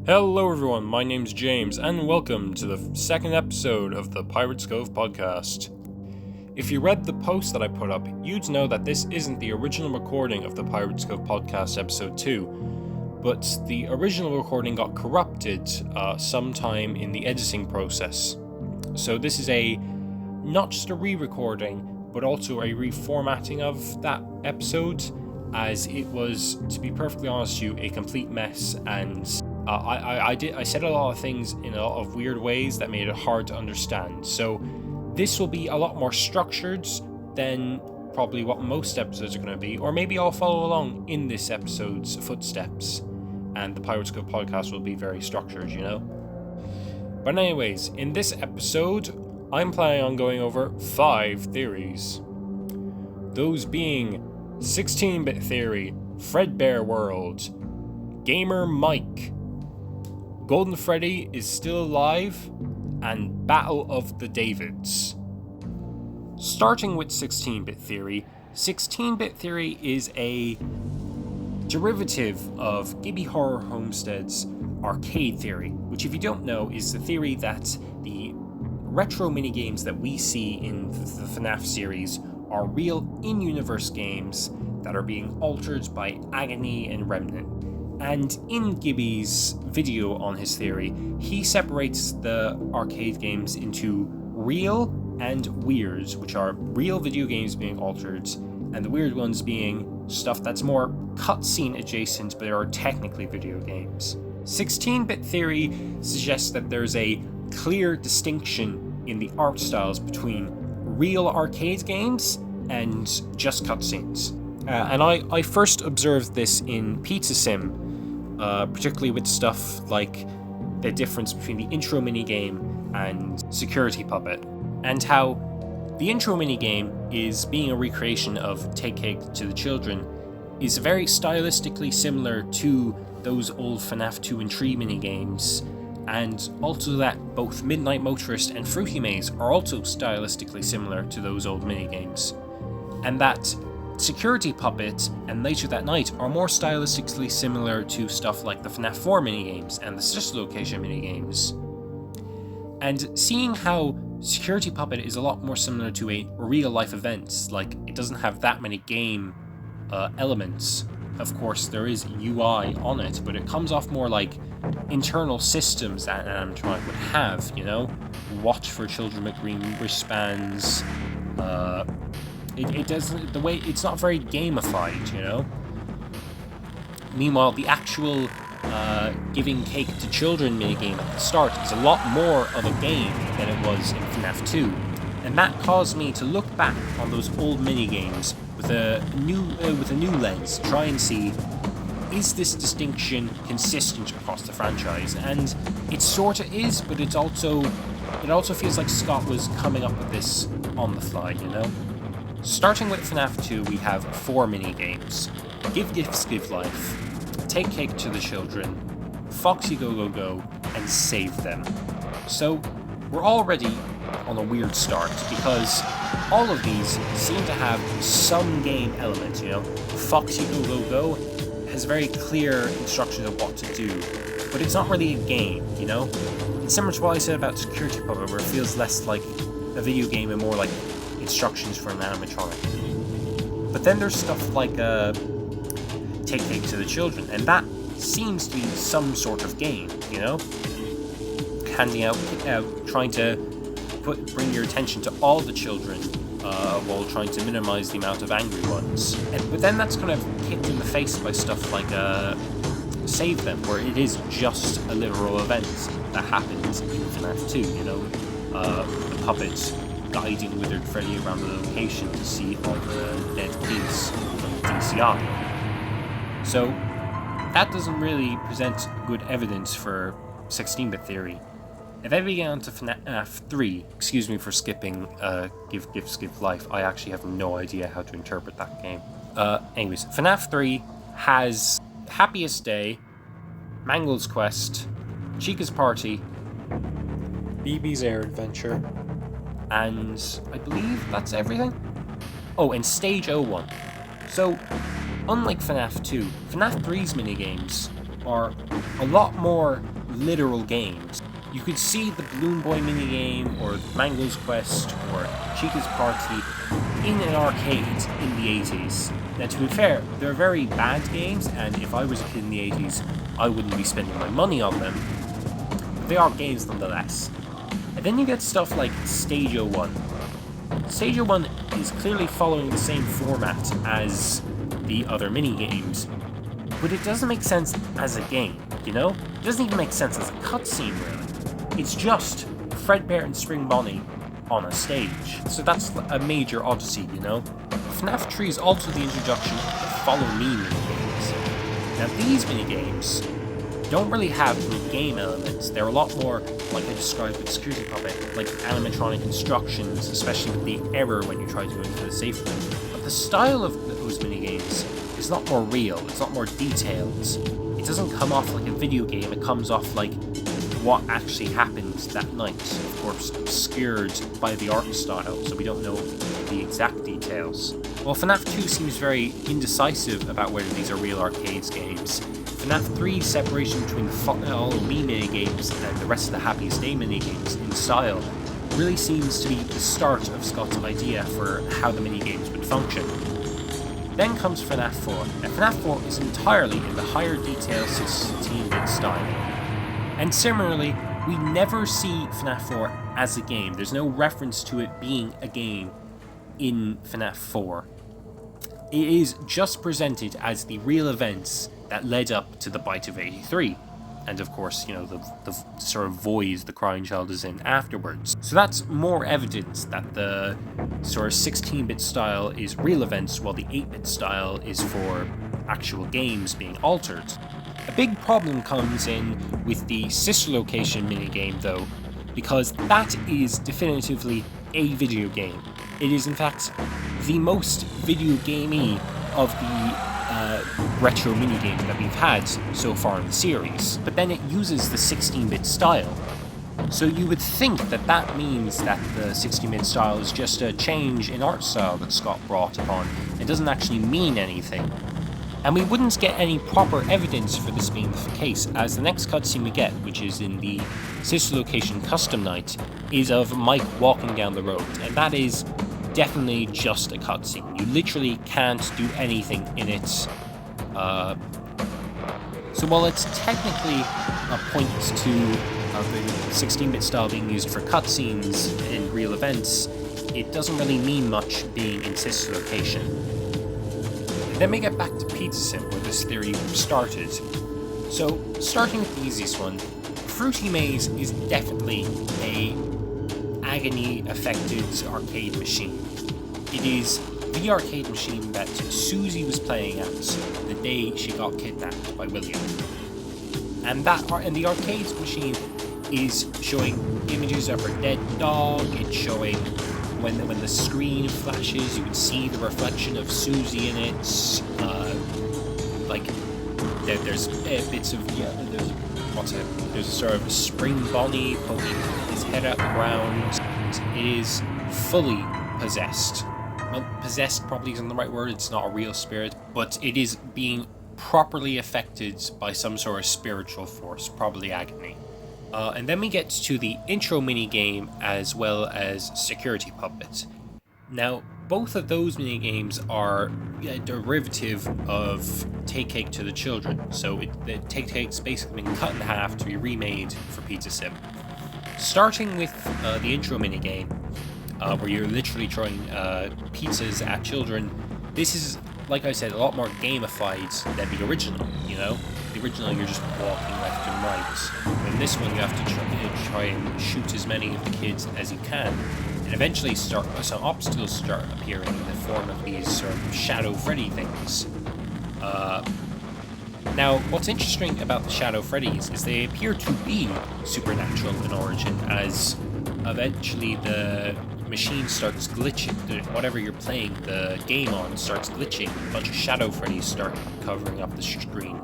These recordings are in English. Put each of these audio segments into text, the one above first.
Hello everyone, my name's James, and welcome to the second episode of the Cove podcast. If you read the post that I put up, you'd know that this isn't the original recording of the Cove podcast episode 2, but the original recording got corrupted sometime in the editing process. So this is not just a re-recording, but also a reformatting of that episode, as it was, to be perfectly honest with you, a complete mess, and I said a lot of things in a lot of weird ways that made it hard to understand. So this will be a lot more structured than probably what most episodes are going to be, or maybe I'll follow along in this episode's footsteps, and the Cove podcast will be very structured, you know? But anyways, in this episode, I'm planning on going over 5 theories. Those being 16-bit theory, Fredbear World, Gamer Mike, Golden Freddy is still alive, and Battle of the Davids. Starting with 16-bit theory, 16-bit theory is a derivative of Gibby Horror Homestead's arcade theory, which, if you don't know, is the theory that the retro minigames that we see in the FNAF series are real in-universe games that are being altered by Agony and Remnant. And in Gibby's video on his theory, he separates the arcade games into real and weird, which are real video games being altered, and the weird ones being stuff that's more cutscene adjacent but are technically video games. 16-bit theory suggests that there's a clear distinction in the art styles between real arcade games and just cutscenes. And I first observed this in Pizza Sim, particularly with stuff like the difference between the intro minigame and Security Puppet, and how the intro minigame is being a recreation of Take Cake to the Children is very stylistically similar to those old FNAF 2 and 3 minigames, and also that both Midnight Motorist and Fruity Maze are also stylistically similar to those old minigames, and that Security Puppet and Later That Night are more stylistically similar to stuff like the FNAF 4 minigames and the Sister Location minigames. And seeing how Security Puppet is a lot more similar to a real-life event, like it doesn't have that many game elements. Of course, there is UI on it, but it comes off more like internal systems that an animatronic would have, you know? Watch for Children with Green wristbands, It doesn't, the way, it's not very gamified, you know? Meanwhile, the actual giving cake to children minigame at the start is a lot more of a game than it was in FNAF 2. And that caused me to look back on those old minigames with a new lens, try and see, is this distinction consistent across the franchise? And it sorta is, but it also feels like Scott was coming up with this on the fly, you know? Starting with FNAF 2, we have 4 mini-games: Give Gifts, Give Life, Take Cake to the Children, Foxy Go Go Go, and Save Them. So, we're already on a weird start, because all of these seem to have some game element, you know? Foxy Go Go Go has very clear instructions of what to do, but it's not really a game, you know? It's similar to what I said about Security Puppet, where it feels less like a video game and more like instructions for an animatronic. But then there's stuff like Take Cake to the Children, and that seems to be some sort of game, you know? Handing out, trying to bring your attention to all the children while trying to minimize the amount of angry ones. But then that's kind of kicked in the face by stuff like Save Them, where it is just a literal event that happens in FNAF 2, you know? The puppets guiding Withered Freddy around the location to see all the dead kids from the DCI. So, that doesn't really present good evidence for 16-bit theory. If I get on to FNAF 3, excuse me for skipping Give Gifts, Give Life, I actually have no idea how to interpret that game. Anyways, FNAF 3 has Happiest Day, Mangle's Quest, Chica's Party, BB's Air Adventure, and I believe that's everything? Oh, and Stage 01. So, unlike FNAF 2, FNAF 3's minigames are a lot more literal games. You could see the Balloon Boy minigame, or Mango's Quest, or Chica's Party in an arcade in the 80s. Now, to be fair, they're very bad games, and if I was a kid in the 80s, I wouldn't be spending my money on them. But they are games nonetheless. And then you get stuff like Stage 01. Stage 01 is clearly following the same format as the other minigames, but it doesn't make sense as a game, you know? It doesn't even make sense as a cutscene, really. It's just Fredbear and Spring Bonnie on a stage. So that's a major odyssey, you know? FNAF 3 is also the introduction of the Follow Me minigames. Now these minigames don't really have any game elements. They're a lot more, like I described with Security Puppet, like animatronic instructions, especially with the error when you try to go into the safe room. But the style of those minigames is a lot more real, it's a lot more detailed. It doesn't come off like a video game, it comes off like what actually happened that night, of course obscured by the art style, so we don't know the exact details. While FNAF 2 seems very indecisive about whether these are real arcades games, FNAF 3's separation between the Follow Me minigames and the rest of the Happiest Day minigames in style really seems to be the start of Scott's idea for how the minigames would function. Then comes FNAF 4. Now FNAF 4 is entirely in the higher detail 16-bit style. And similarly, we never see FNAF 4 as a game. There's no reference to it being a game in FNAF 4. It is just presented as the real events that led up to the Bite of 83. And of course, you know, the sort of void the crying child is in afterwards. So that's more evidence that the sort of 16-bit style is real events, while the 8-bit style is for actual games being altered. A big problem comes in with the sister location minigame though, because that is definitively a video game. It is in fact the most video gamey of the retro minigame that we've had so far in the series, but then it uses the 16-bit style. So you would think that that means that the 16-bit style is just a change in art style that Scott brought upon. It doesn't actually mean anything. And we wouldn't get any proper evidence for this being the case, as the next cutscene we get, which is in the sister location custom night, is of Mike walking down the road, and that is definitely just a cutscene. You literally can't do anything in it. So while it's technically a point to the 16-bit style being used for cutscenes in real events, it doesn't really mean much being in sister location. Then we get back to Pizza Sim, where this theory started. So, starting with the easiest one, Fruity Maze is definitely a agony-affected arcade machine. It is the arcade machine that Susie was playing at the day she got kidnapped by William. And the arcade machine is showing images of her dead dog. It's showing when the screen flashes, you can see the reflection of Susie in it. There's bits of there's a sort of Spring Bonnie poking his head out the ground. It is fully possessed. Well, possessed probably isn't the right word. It's not a real spirit, but it is being properly affected by some sort of spiritual force, probably agony. And then we get to the intro minigame as well as Security Puppet. Now, both of those minigames are a derivative of Take Cake to the Children. So the Take Cake's basically been cut in half to be remade for Pizza Sim. Starting with the intro minigame, where you're literally throwing pizzas at children, this is, like I said, a lot more gamified than the original, you know? The original, you're just walking left and right. In this one, you have to try and shoot as many of the kids as you can. And eventually some obstacles start appearing in the form of these sort of Shadow Freddy things. Now, what's interesting about the Shadow Freddys is they appear to be supernatural in origin, as eventually the machine starts glitching. Whatever you're playing the game on starts glitching. A bunch of Shadow Freddys start covering up the screen.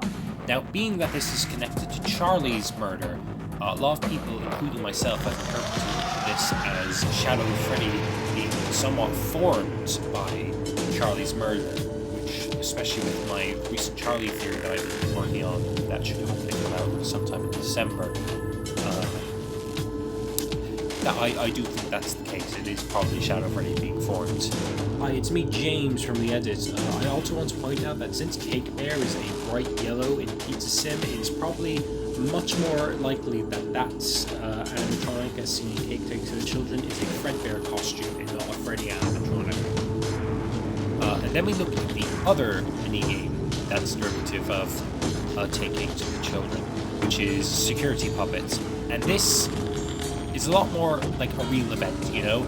Now, being that this is connected to Charlie's murder, a lot of people, including myself, have interpreted this as Shadow Freddy being somewhat formed by Charlie's murder, which especially with my recent Charlie theory that I've been working on that should hopefully come out sometime in December. That I do think that's the case. It is probably Shadow Freddy being formed. Hi, it's me, James, from the edit. I also want to point out that since Cake Bear is a bright yellow in Pizza Sim, it's probably much more likely that that's animatronic as seen in Cake Takes to the Children is a Fredbear costume and not a Freddy animatronic. And then we look at the other minigame that's derivative of Take Cake to the Children, which is Security Puppets. And this is a lot more like a real event, you know?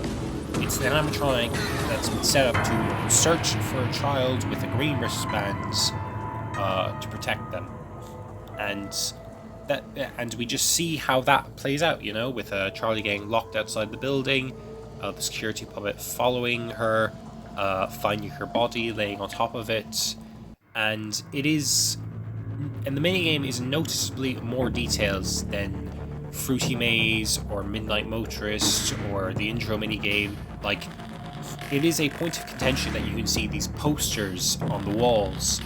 It's an animatronic that's been set up to search for a child with a green wristband to protect them. And we just see how that plays out, you know, with Charlie getting locked outside the building, the security puppet following her, finding her body, laying on top of it, and the minigame is noticeably more detailed than Fruity Maze or Midnight Motorist or the intro minigame. Like, it is a point of contention that you can see these posters on the walls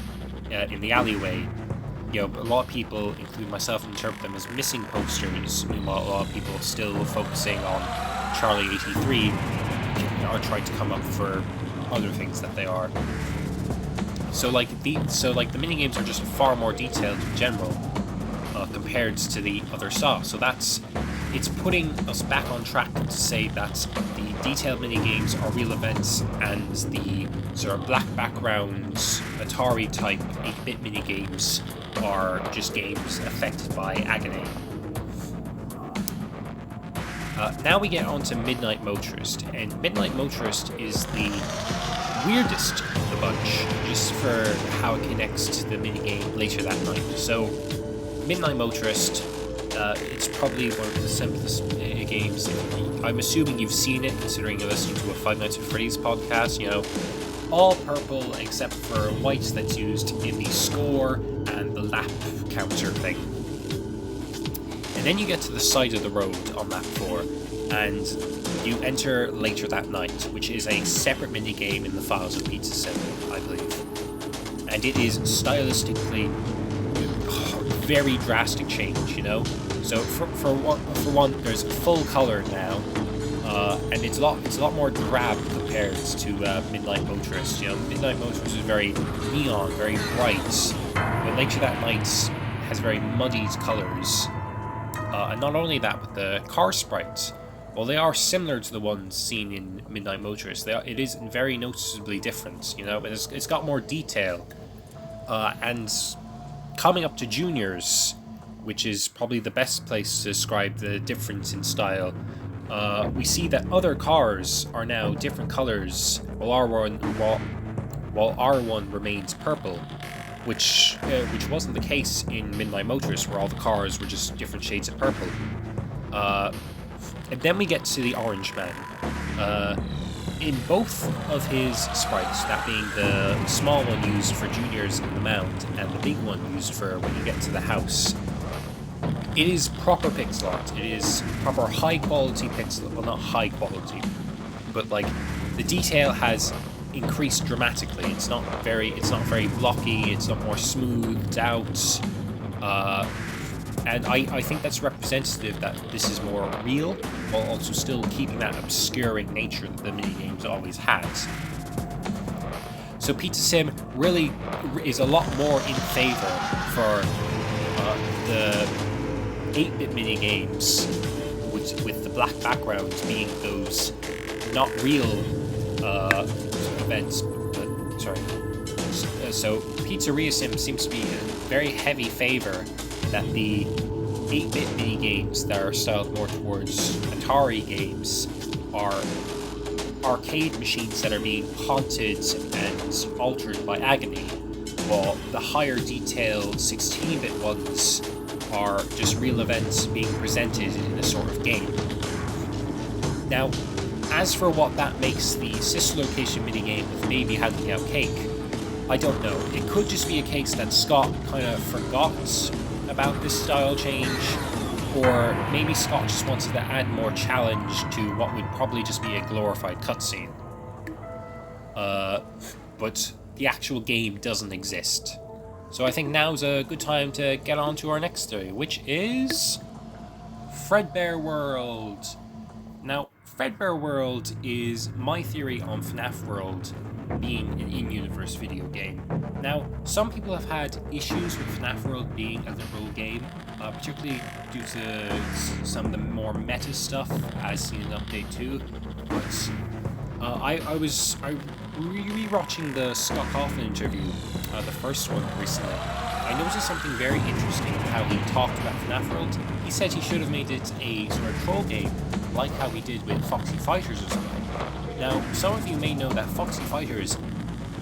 in the alleyway. You know, a lot of people, including myself, interpret them as missing posters. Meanwhile, a lot of people still focusing on Charlie 83 are trying to come up for other things that they are. So the minigames are just far more detailed in general compared to the other stuff. So it's putting us back on track to say that the detailed minigames are real events and the sort of black background Atari type 8-bit minigames are just games affected by agony. Now we get on to Midnight Motorist, and Midnight Motorist is the weirdest of the bunch, just for how it connects to the minigame later that night. So, Midnight Motorist, it's probably one of the simplest games. I'm assuming you've seen it, considering you're listening to a Five Nights at Freddy's podcast, you know. All purple except for white that's used in the score and the lap counter thing. And then you get to the side of the road on that floor, and you enter later that night, which is a separate minigame in the files of Pizza Sim, I believe. And it is stylistically very drastic change, you know? So for one, there's full color now, and it's a lot more drab compared to Midnight Motorist. You know, Midnight Motorist is very neon, very bright, but Later That Night has very muddied colors. And not only that, but the car sprites, well, they are similar to the ones seen in Midnight Motorist. It is very noticeably different, you know, but it's got more detail. And coming up to Juniors, which is probably the best place to describe the difference in style, we see that other cars are now different colors, while R1 remains purple, which wasn't the case in Midnight Motorist, where all the cars were just different shades of purple. And then we get to the Orange Man. In both of his sprites, that being the small one used for Juniors in the mound, and the big one used for when you get to the house, it is proper pixel art. It is proper high quality pixel, well, not high quality, but like the detail has increased dramatically. It's not very blocky. It's not more smoothed out, and I think that's representative that this is more real, while also still keeping that obscuring nature that the minigames always has. So Pizza Sim really is a lot more in favor for the 8-bit minigames, with the black backgrounds being those not real events. So Pizzeria Sim seems to be in very heavy favor that the 8-bit minigames that are styled more towards Atari games are arcade machines that are being haunted and altered by agony, while the higher detailed 16-bit ones are just real events being presented in a sort of game. Now, as for what that makes the sister location minigame with Baby handing out cake, I don't know. It could just be a case that Scott kind of forgot about this style change, or maybe Scott just wanted to add more challenge to what would probably just be a glorified cutscene. But the actual game doesn't exist. So I think now's a good time to get on to our next story, which is Fredbear World. Now, Fredbear World is my theory on FNAF World being an in-universe video game. Now, some people have had issues with FNAF World being a literal game, particularly due to some of the more meta stuff as seen in Update 2, but I was re-watching the Scott Kaufman interview, the first one recently. I noticed something very interesting how he talked about FNAF World. He said he should have made it a sort of troll game, like how he did with Foxy Fighters or something. Now, some of you may know that Foxy Fighters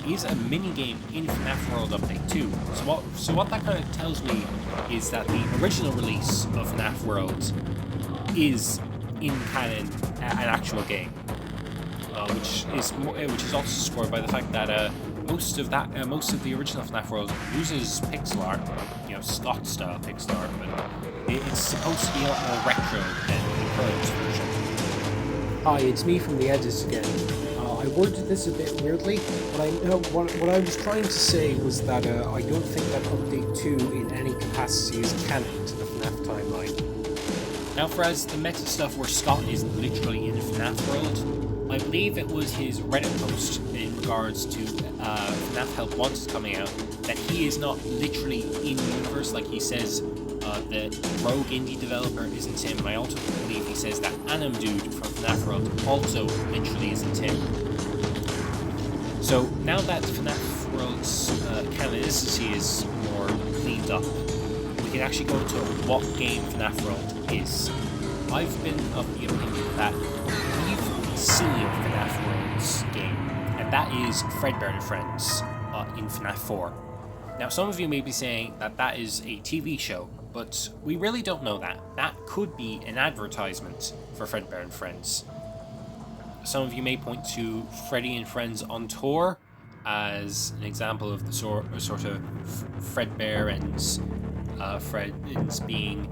is a mini-game in FNAF World Update 2. So what that kind of tells me is that the original release of FNAF World is in canon an actual game, which is also supported by the fact that most of the original FNAF World uses pixel art, Scott-style pixel art, but it's supposed to be a lot more retro than the current version. Hi, it's me from the edits again. I worded this a bit weirdly, but what I was trying to say was that I don't think that Update 2 in any capacity is canon to the FNAF timeline. Now, for as the meta stuff where Scott is literally in FNAF World, I believe it was his Reddit post in regards to FNAF Help Wanted coming out that he is not literally in universe, like he says. The rogue indie developer isn't him, and I also believe he says that Anim Dude from FNAF World also literally isn't him. So now that FNAF World's canonicity is more cleaned up, we can actually go into what game FNAF World is. I've been of the opinion that we've seen FNAF World's game, and that is Fredbear and Friends in FNAF 4. Now, some of you may be saying that that is a TV show, but we really don't know that. That could be an advertisement for Fredbear and Friends. Some of you may point to Freddy and Friends on Tour as an example of the sort of Fredbear and Friends being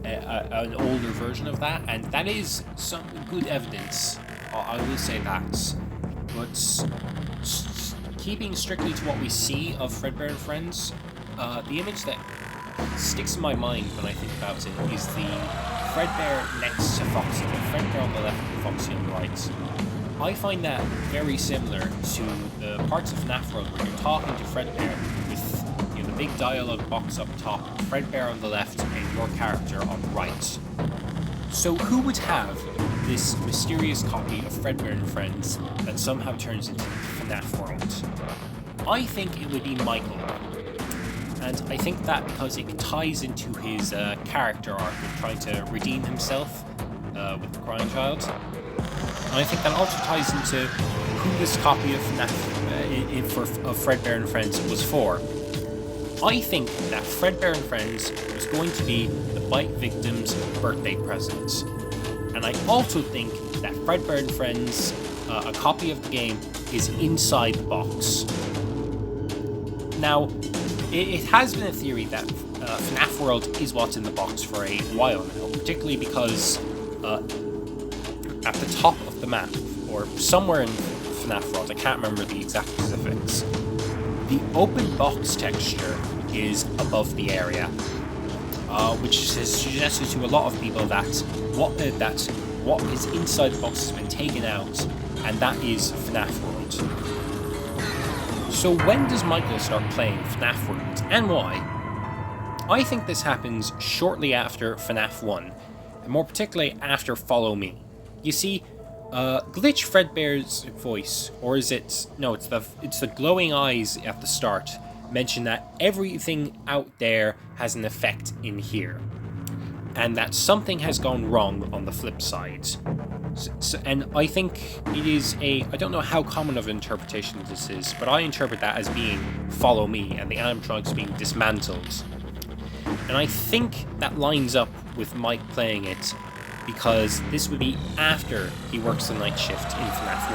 an older version of that, and that is some good evidence. I will say that, but keeping strictly to what we see of Fredbear and Friends, the image that sticks in my mind when I think about it is the Fredbear next to Foxy, the Fredbear on the left and Foxy on the right. I find that very similar to the parts of FNAF World where you're talking to Fredbear with the big dialogue box up top, Fredbear on the left and your character on the right. So who would have this mysterious copy of Fredbear and Friends that somehow turns into FNAF World? I think it would be Michael. And I think that because it ties into his character arc of trying to redeem himself with the Crying Child. And I think that also ties into who this copy of FNAF of Fredbear and Friends was for. I think that Fredbear and Friends was going to be the bite victim's birthday present. And I also think that Fredbear and Friends, a copy of the game, is inside the box. Now, it has been a theory that FNAF World is what's in the box for a while now, particularly because at the top of the map, or somewhere in FNAF World, I can't remember the exact specifics, the open box texture is above the area, which has suggested to a lot of people that what is inside the box has been taken out, and that is FNAF World. So when does Michael start playing FNAF World, and why? I think this happens shortly after FNAF 1, and more particularly after Follow Me. You see, Glitch Fredbear's voice, or is it... No, it's the glowing eyes at the start, mention that everything out there has an effect in here, and that something has gone wrong on the flip side. And I think it is I don't know how common of an interpretation this is, but I interpret that as being Follow Me and the animatronics being dismantled. And I think that lines up with Mike playing it, because this would be after he works the night shift in FNAF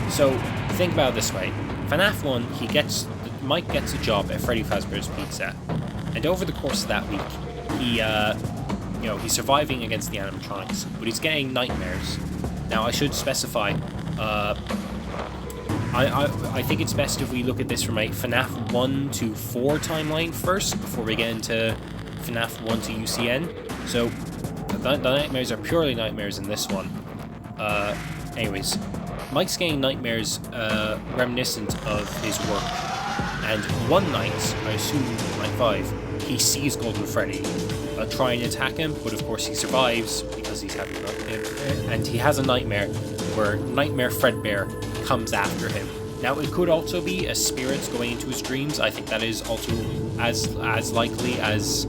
1. So think about it this way. FNAF 1, Mike gets a job at Freddy Fazbear's Pizza, and over the course of that week, he's surviving against the animatronics, but he's getting nightmares. Now, I should specify, I think it's best if we look at this from a FNAF 1 to 4 timeline first, before we get into FNAF 1 to UCN. So, the nightmares are purely nightmares in this one. Anyways, Mike's getting nightmares reminiscent of his work. And one night, I assume night 5, he sees Golden Freddy try and attack him, but of course he survives because he's having and he has a nightmare where Nightmare Fredbear comes after him. Now, it could also be a spirit going into his dreams. I think that is also as likely as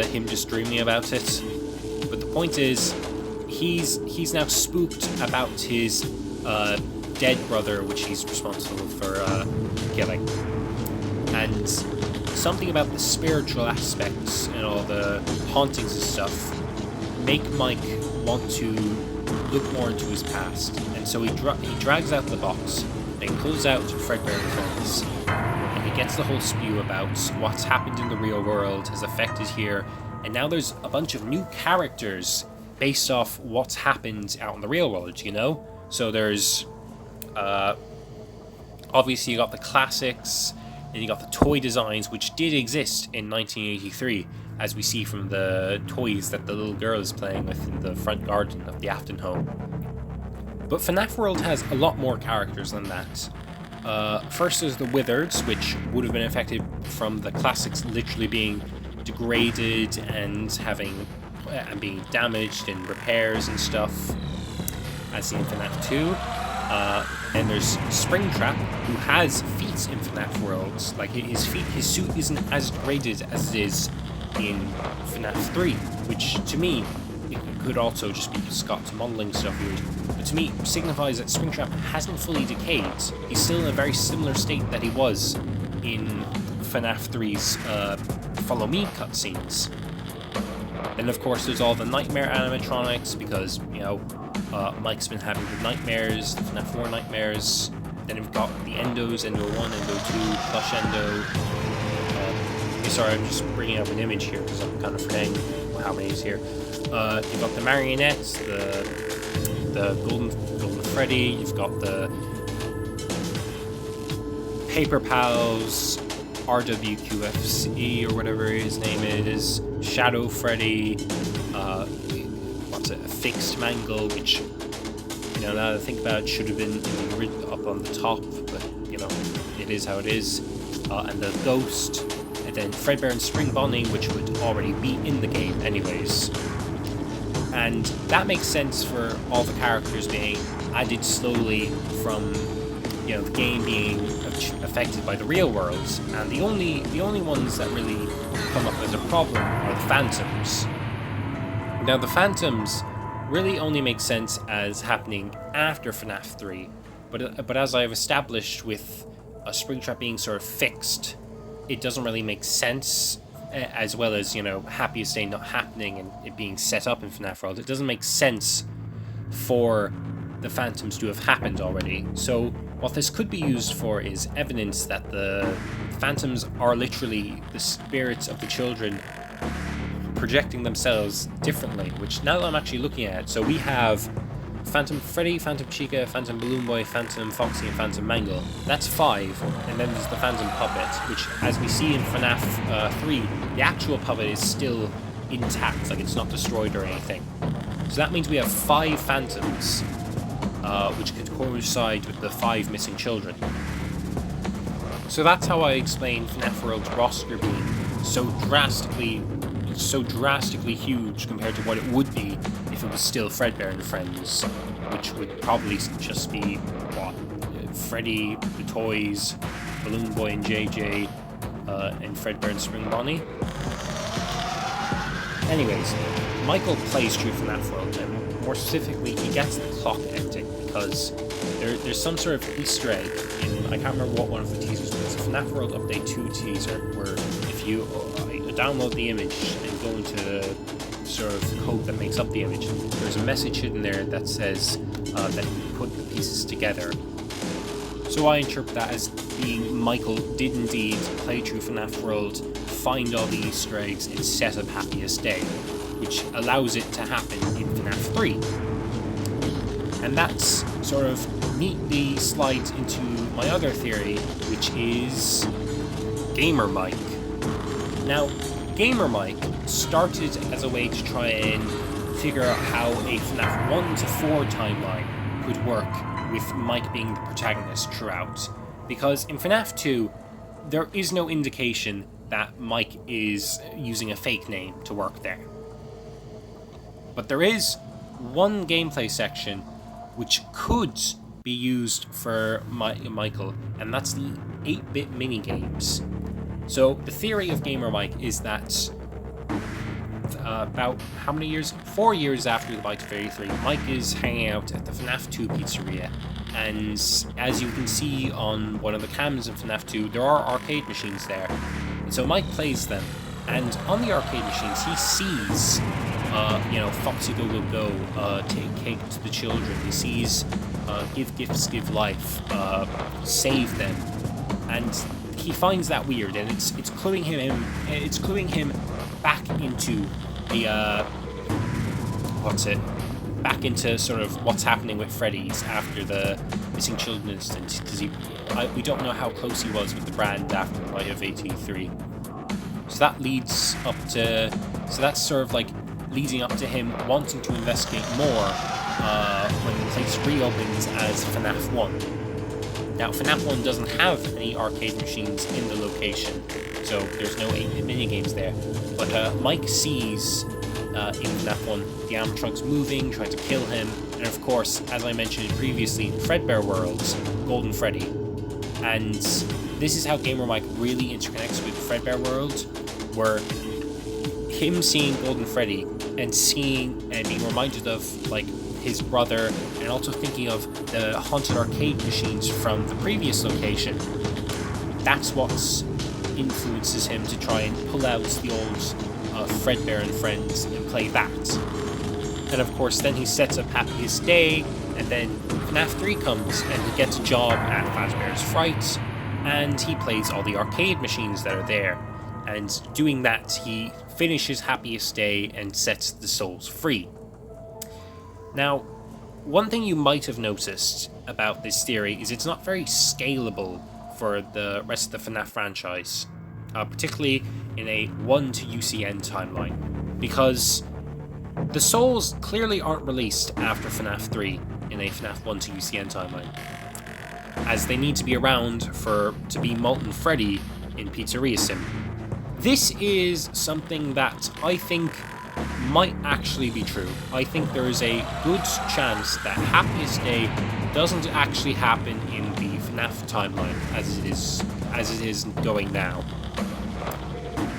him just dreaming about it. But the point is, he's now spooked about his dead brother, which he's responsible for killing. And something about the spiritual aspects and all the hauntings and stuff make Mike want to look more into his past. And so he drags out the box and pulls out Fredbear and Friends. And he gets the whole spew about what's happened in the real world has affected here. And now there's a bunch of new characters based off what's happened out in the real world, you know? So there's obviously you got the classics, and you got the toy designs, which did exist in 1983, as we see from the toys that the little girl is playing with in the front garden of the Afton home. But FNAF World has a lot more characters than that. First there's the Withereds, which would have been affected from the classics literally being degraded and being damaged in repairs and stuff, as seen in FNAF 2. And there's Springtrap, who has feet in FNAF Worlds. Like, his suit isn't as degraded as it is in FNAF 3, which to me, it could also just be Scott's modelling stuff here, but to me signifies that Springtrap hasn't fully decayed. He's still in a very similar state that he was in FNAF 3's Follow Me cutscenes. And of course there's all the nightmare animatronics, because, you know, Mike's been having the nightmares, the FNAF 4 nightmares. Then we've got the Endos, Endo 1, Endo 2, Plush Endo. Sorry, I'm just bringing up an image here because I'm kind of forgetting how many is here. You've got the marionettes, the Golden Freddy, you've got the Paper Pals, RWQFC or whatever his name is, Shadow Freddy, a fixed mangle, which, you know, now that I think about it, should have been up on the top, but, you know, it is how it is. And the Ghost, and then Fredbear and Spring Bonnie, which would already be in the game anyways. And that makes sense for all the characters being added slowly from, you know, the game being affected by the real world. And the only ones that really come up as a problem are the Phantoms. Now, the Phantoms really only make sense as happening after FNAF 3, but as I've established with Springtrap being sort of fixed, it doesn't really make sense, as well as, you know, Happiest Day not happening and it being set up in FNAF World. It doesn't make sense for the Phantoms to have happened already. So what this could be used for is evidence that the Phantoms are literally the spirits of the children projecting themselves differently, which now that I'm actually looking at it, so we have Phantom Freddy, Phantom Chica, Phantom Balloon Boy, Phantom Foxy, and Phantom Mangle. That's 5, and then there's the Phantom Puppet, which, as we see in FNAF 3, the actual puppet is still intact, like it's not destroyed or anything. So that means we have 5 Phantoms, which could coincide with the 5 missing children. So that's how I explain FNAF World's roster being so drastically huge compared to what it would be if it was still Fredbear and Friends, which would probably just be, Freddy, the toys, Balloon Boy and JJ, and Fredbear and Spring Bonnie. Anyways, Michael plays through FNAF World, and more specifically, he gets the clock ending because there's some sort of Easter egg in, I can't remember what one of the teasers was, a FNAF World Update 2 teaser, where if you download the image and go into the sort of code that makes up the image, there's a message hidden there that says that you put the pieces together. So I interpret that as being Michael did indeed play through FNAF World, find all the Easter eggs, and set up Happiest Day, which allows it to happen in FNAF 3. And that's sort of neatly slides into my other theory, which is Gamer Mike. Now, Gamer Mike started as a way to try and figure out how a FNAF 1 to 4 timeline could work with Mike being the protagonist throughout. Because in FNAF 2, there is no indication that Mike is using a fake name to work there. But there is one gameplay section which could be used for Michael, and that's the 8-bit minigames. So the theory of Gamer Mike is that about how many years? 4 years after the Bite of 83, Mike is hanging out at the FNAF 2 pizzeria, and as you can see on one of the cams in FNAF 2, there are arcade machines there. And so Mike plays them, and on the arcade machines he sees, Foxy Go Go Go, take cake to the children. He sees, give gifts, give life, save them, and he finds that weird, and it's cluing him back into the back into sort of what's happening with Freddy's after the missing children incident, because we don't know how close he was with the brand after the Bite of 83. So that leads up to, that's sort of like leading up to him wanting to investigate more when the place reopens as FNAF 1. Now, FNAF 1 doesn't have any arcade machines in the location, so there's no 8-bit minigames there. But Mike sees in FNAF 1 the animatronics moving, trying to kill him, and of course, as I mentioned previously, in Fredbear World, Golden Freddy. And this is how Gamer Mike really interconnects with Fredbear World, where him seeing Golden Freddy and seeing and being reminded of like his brother, and also thinking of the haunted arcade machines from the previous location, that's what influences him to try and pull out the old Fredbear and Friends and play that. And of course then he sets up Happiest Day, and then FNAF 3 comes and he gets a job at Fazbear's Fright, and he plays all the arcade machines that are there. And doing that, he finishes Happiest Day and sets the souls free. Now, one thing you might have noticed about this theory is it's not very scalable for the rest of the FNAF franchise, particularly in a 1 to UCN timeline, because the souls clearly aren't released after FNAF 3 in a FNAF 1 to UCN timeline, as they need to be around to be Molten Freddy in Pizzeria Sim. This is something that I think might actually be true. I think there is a good chance that Happiest Day doesn't actually happen in the FNAF timeline as it is going now.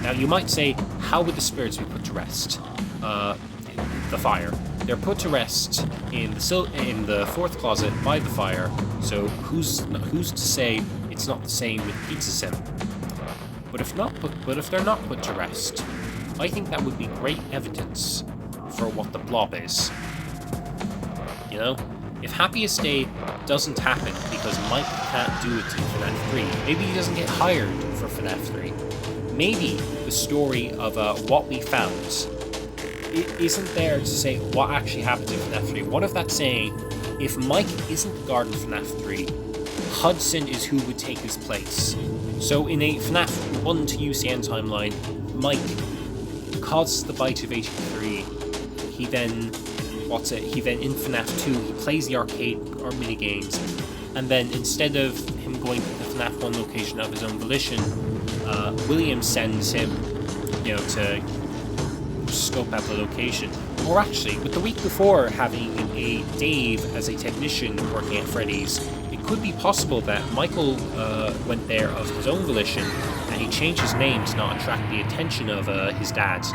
Now you might say, how would the spirits be put to rest? The fire. They're put to rest in the fourth closet by the fire. So who's to say it's not the same with Pizza Sim? But if they're not put to rest, I think that would be great evidence for what the blob is. You know, if Happiest Day doesn't happen because Mike can't do it in FNAF 3, maybe he doesn't get hired for FNAF 3. Maybe the story of what we found, it isn't there to say what actually happened in FNAF 3. What if that's saying, if Mike isn't the guard in FNAF 3, Hudson is who would take his place. So in a FNAF 1 to UCN timeline, Mike causes the Bite of 83, he then in FNAF 2, he plays the arcade or minigames, and then instead of him going to the FNAF 1 location of his own volition, William sends him, to scope out the location. Or actually, with the week before having a Dave as a technician working at Freddy's, it could be possible that Michael went there of his own volition, and he changed his name to not attract the attention of his dad.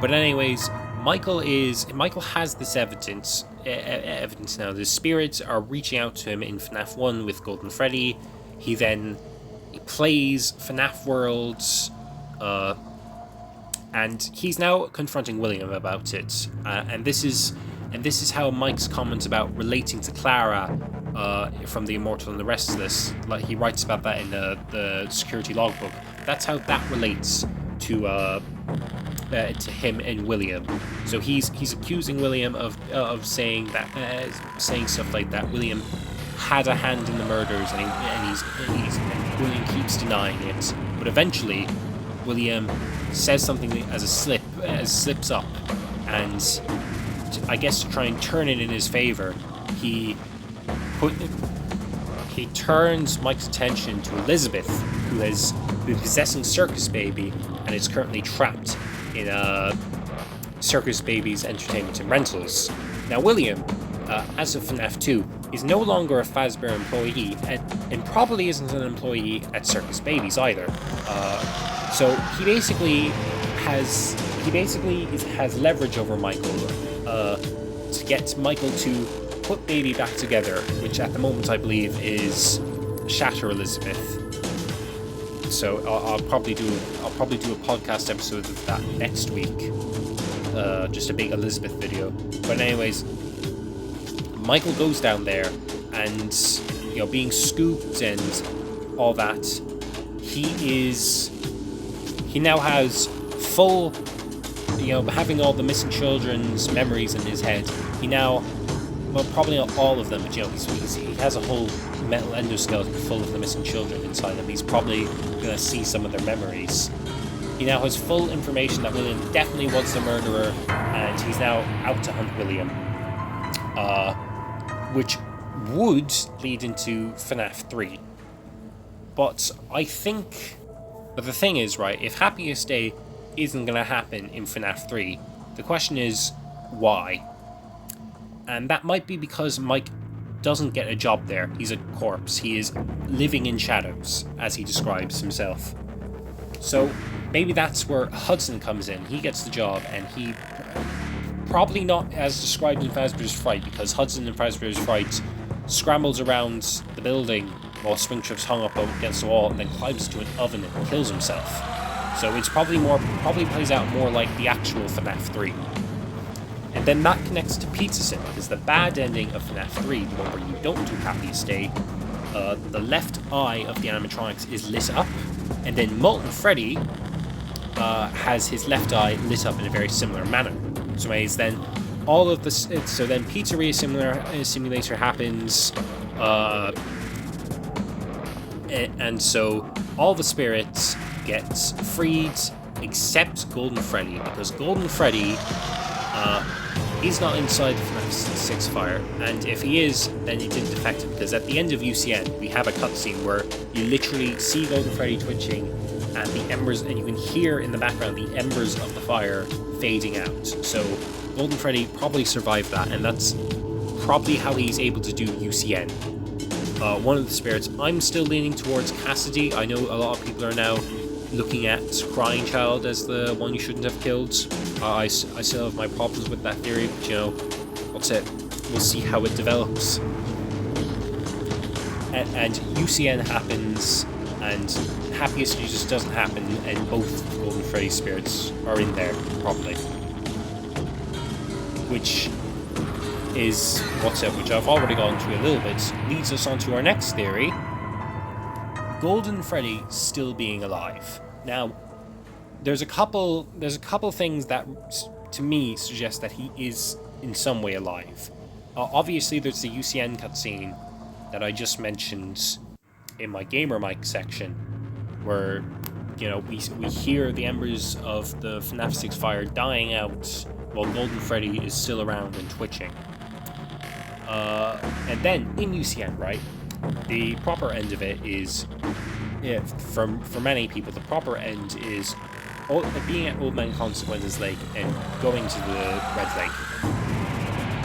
But anyways, Michael has this evidence now. The spirits are reaching out to him in FNAF 1 with Golden Freddy. He plays FNAF Worlds, and he's now confronting William about it. And this is how Mike's comments about relating to Clara from The Immortal and the rest of this, like he writes about that in the security logbook. That's how that relates to him and William. So he's accusing William of saying stuff like that William had a hand in the murders, and William keeps denying it. But eventually, William says something slips up, and I guess to try and turn it in his favor, he turns Mike's attention to Elizabeth, who has been possessing Circus Baby and is currently trapped in Circus Baby's entertainment and rentals. Now William, as of FNAF 2, is no longer a Fazbear employee, and probably isn't an employee at Circus Baby's either. So he basically has leverage over Michael to get Michael to put Baby back together, which at the moment I believe is Shatter Elizabeth. So I'll probably do a podcast episode of that next week, just a big Elizabeth video. But anyways, Michael goes down there, and being scooped and all that, he now has full, having all the missing children's memories in his head. He now, well, probably not all of them, but he has a whole metal endoskeleton full of the missing children inside him. He's probably gonna see some of their memories. He now has full information that William definitely was the murderer, and he's now out to hunt William, which would lead into FNAF 3. But the thing is, right, if Happiest Day isn't gonna happen in FNAF 3, the question is, why? And that might be because Mike doesn't get a job there. He's a corpse. He is living in shadows, as he describes himself. So maybe that's where Hudson comes in. He gets the job, and he probably not as described in Fazbear's Fright, because Hudson in Fazbear's Fright scrambles around the building while Springtrap's hung up against the wall, and then climbs to an oven and kills himself. So it's probably plays out more like the actual FNAF 3. And then that connects to Pizza Sim, because the bad ending of FNAF 3, the one where you don't do Happiest Day, the left eye of the animatronics is lit up, and then Molten Freddy has his left eye lit up in a very similar manner. So then all of this, so then Pizzeria Simulator happens, and so all the spirits get freed except Golden Freddy, because Golden Freddy he's not inside the FNAF 6 fire, and if he is, then it didn't affect him, because at the end of UCN, we have a cutscene where you literally see Golden Freddy twitching, and the embers, and you can hear in the background the embers of the fire fading out. So Golden Freddy probably survived that, and that's probably how he's able to do UCN. One of the spirits, I'm still leaning towards Cassidy. I know a lot of people are now looking at Crying Child as the one you shouldn't have killed. I still have my problems with that theory, but we'll see how it develops. And UCN happens, and Happiest Day just doesn't happen, and both Golden Freddy spirits are in there, probably. Which is which I've already gone through a little bit, leads us on to our next theory: Golden Freddy still being alive. Now, there's a couple things that, to me, suggest that he is in some way alive. Obviously, there's the UCN cutscene that I just mentioned in my Gamer Mike section, where we hear the embers of the FNAF 6 fire dying out while Golden Freddy is still around and twitching. And then in UCN, right, the proper end of it is, for many people, the proper end is being at Old Man Consequence's Lake and going to the Red Lake.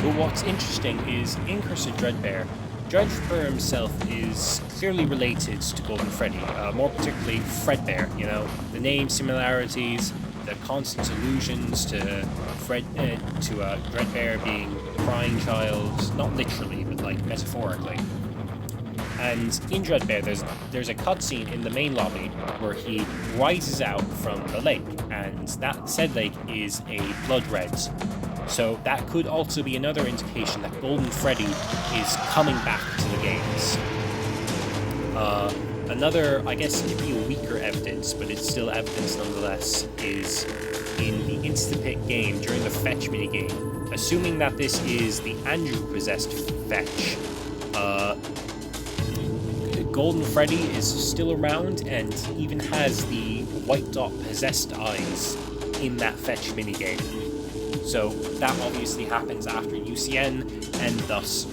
But what's interesting is in Cursed Fredbear, Fredbear himself is clearly related to Golden Freddy, more particularly Fredbear. The name similarities, the constant allusions to Fredbear being Crying Child, not literally, but like metaphorically. And in Fredbear, there's a cutscene in the main lobby where he rises out from the lake, and that said lake is a blood red. So that could also be another indication that Golden Freddy is coming back to the games. Another, I guess it'd be weaker evidence, but it's still evidence nonetheless, is in the Instapit game during the fetch minigame. Assuming that this is the Andrew-possessed fetch, Golden Freddy is still around and even has the white dot possessed eyes in that fetch minigame. So that obviously happens after UCN, and thus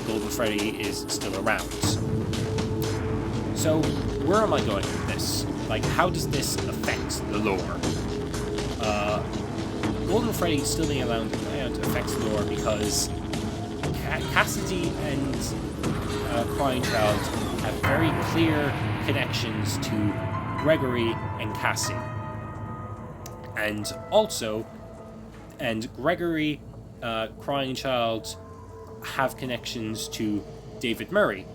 Golden Freddy is still around. So where am I going with this? Like, how does this affect the lore? Golden Freddy still being around affects the lore because Cassidy and Crying Child have very clear connections to Gregory and Cassie. And also, Gregory, Crying Child have connections to David Murray.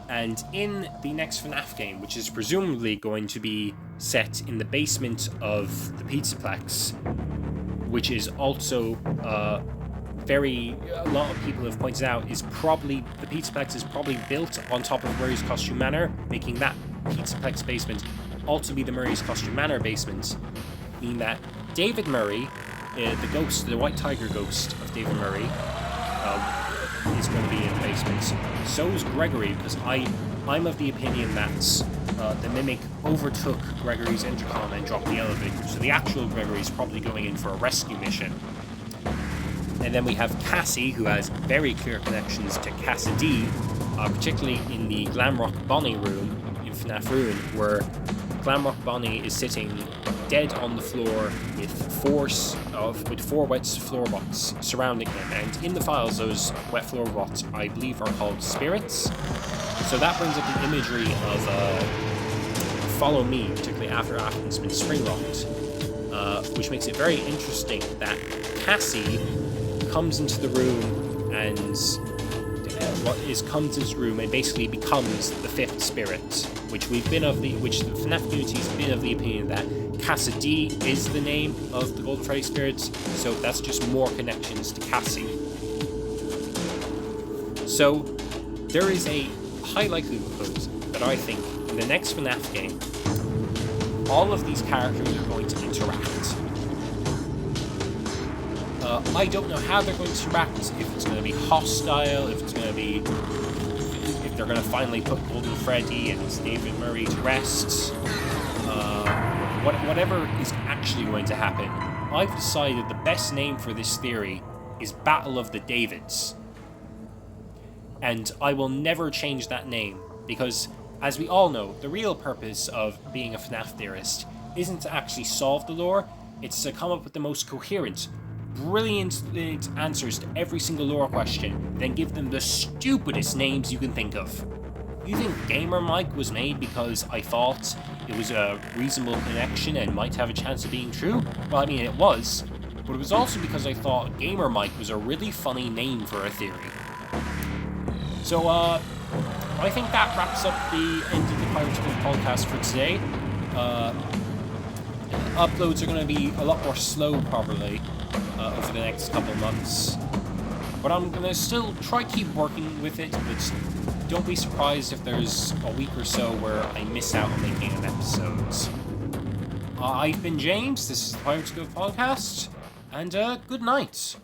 And in the next FNAF game, which is presumably going to be set in the basement of the Pizzaplex, which is also a lot of people have pointed out is probably, the Pizzaplex is probably built on top of Murray's Costume Manor, making that Pizzaplex basement also be the Murray's Costume Manor basement, meaning that David Murray, the ghost, the white tiger ghost of David Murray, is going to be in the basement. So is Gregory, because I'm of the opinion that the Mimic overtook Gregory's intercom and dropped the elevator, so the actual Gregory is probably going in for a rescue mission. And then we have Cassie, who has very clear connections to Cassidy, particularly in the Glamrock Bonnie room in FNAF Ruin, where Glamrock Bonnie is sitting dead on the floor with four wet floor bots surrounding him. And in the files, those wet floor bots, I believe, are called spirits. So that brings up the imagery of Follow Me, particularly after Afton's been spring-locked, which makes it very interesting that Cassie comes into the room and basically becomes the fifth spirit, which the FNAF community has been of the opinion that Cassidy is the name of the Golden Freddy spirits, so that's just more connections to Cassie. So there is a high likelihood that I think in the next FNAF game, all of these characters are going to interact. I don't know how they're going to interact, if it's going to be hostile, if they're going to finally put Golden Freddy and David Murray to rest. Whatever is actually going to happen, I've decided the best name for this theory is Battle of the Davids. And I will never change that name, because, as we all know, the real purpose of being a FNAF theorist isn't to actually solve the lore, it's to come up with the most coherent, brilliant answers to every single lore question, then give them the stupidest names you can think of. You think Gamer Mike was made because I thought it was a reasonable connection and might have a chance of being true? Well, I mean, it was, but it was also because I thought Gamer Mike was a really funny name for a theory. So, I think that wraps up the end of the Pirates Cove podcast for today. Uploads are going to be a lot more slow, probably, over the next couple of months. But I'm going to still try to keep working with it, but don't be surprised if there's a week or so where I miss out on making an episode. I've been James, this is the Pirates Cove podcast, and good night.